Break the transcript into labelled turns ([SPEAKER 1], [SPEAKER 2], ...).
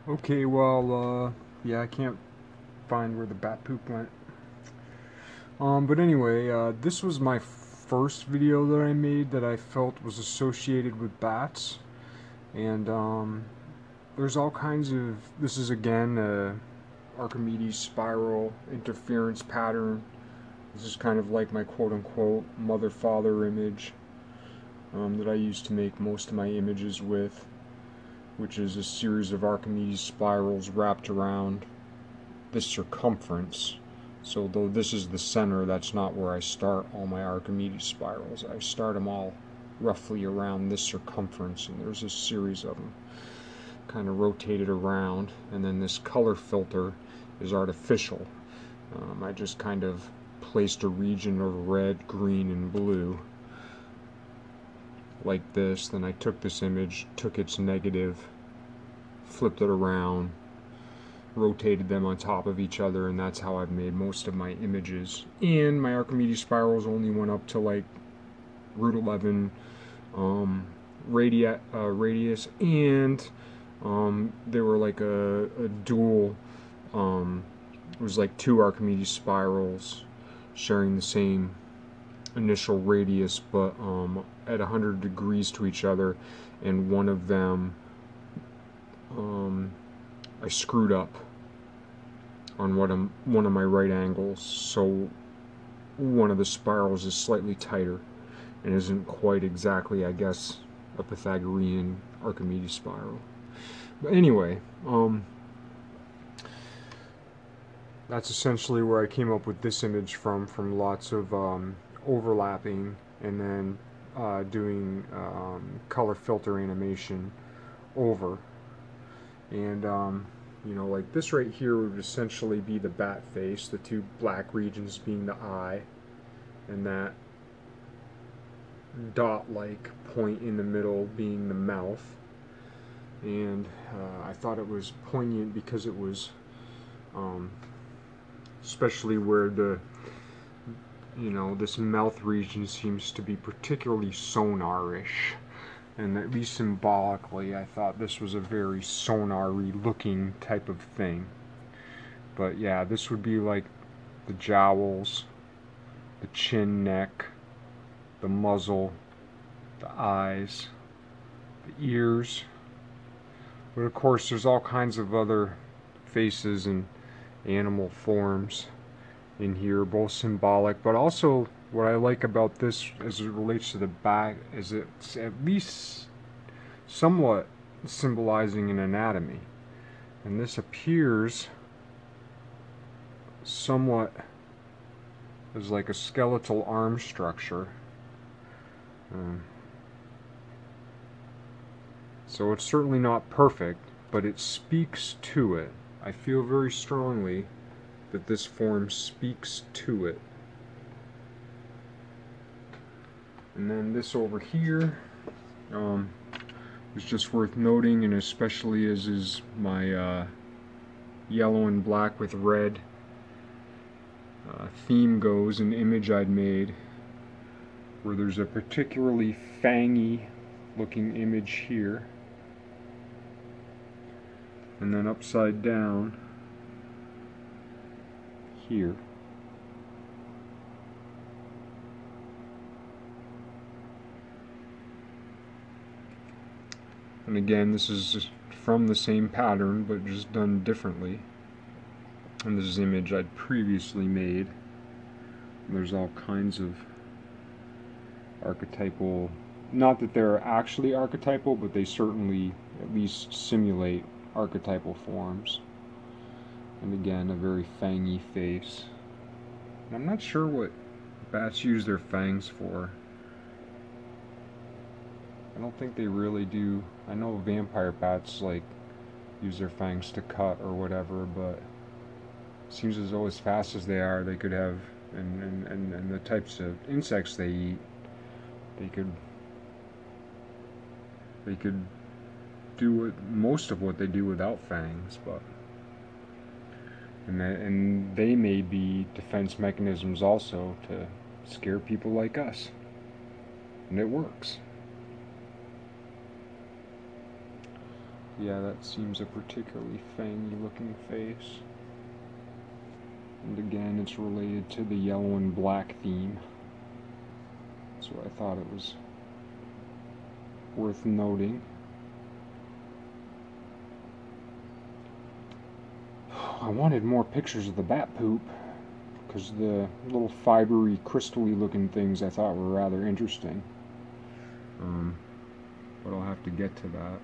[SPEAKER 1] Okay, well, yeah, I can't find where the bat poop went. But anyway, this was my first video that I made that I felt was associated with bats. And, there's all kinds of, this is again, Archimedes spiral interference pattern. This is kind of like my quote-unquote mother-father image that I used to make most of my images with, which is a series of Archimedes spirals wrapped around this circumference. So though this is the center, that's not where I start all my Archimedes spirals. I start them all roughly around this circumference, and there's a series of them kind of rotated around. And then this color filter is artificial. I just kind of placed a region of red, green, and blue like this. Then I took this image, took its negative, flipped it around, rotated them on top of each other, and that's how I've made most of my images. And my Archimedes spirals only went up to like root 11 radius, and they were like a dual, it was like two Archimedes spirals sharing the same initial radius, but at 100 degrees to each other, and one of them I screwed up on one of my right angles, so one of the spirals is slightly tighter and isn't quite exactly, I guess, a Pythagorean Archimedes spiral. But anyway, that's essentially where I came up with this image from lots of overlapping and then doing color filter animation over. And you know, like this right here would essentially be the bat face, the two black regions being the eye, and that dot-like point in the middle being the mouth. And I thought it was poignant because it was especially where the, you know, this mouth region seems to be particularly sonarish, and at least symbolically I thought this was a very sonar-y looking type of thing. But yeah, this would be like the jowls, the chin, neck, the muzzle, the eyes, the ears. But of course there's all kinds of other faces and animal forms in here, both symbolic, but also what I like about this as it relates to the back is it's at least somewhat symbolizing an anatomy, and this appears somewhat as like a skeletal arm structure. So it's certainly not perfect, but it speaks to it. I feel very strongly that this form speaks to it. And then this over here is just worth noting, and especially as is my yellow and black with red theme goes, an image I'd made where there's a particularly fangy looking image here, and then upside down here. And again, this is from the same pattern but just done differently. And this is an image I'd previously made. There's all kinds of archetypal, not that they're actually archetypal, but they certainly at least simulate archetypal forms. And again, a very fangy face. And I'm not sure what bats use their fangs for. I don't think they really do. I know vampire bats like use their fangs to cut or whatever, but it seems as though as fast as they are, they could have, and the types of insects they eat, they could do most of what they do without fangs. But and they may be defense mechanisms also to scare people like us, and it works. Yeah, that seems a particularly fangy looking face. And again, it's related to the yellow and black theme. So I thought it was worth noting. I wanted more pictures of the bat poop, because the little fibery, crystally looking things I thought were rather interesting. But I'll have to get to that.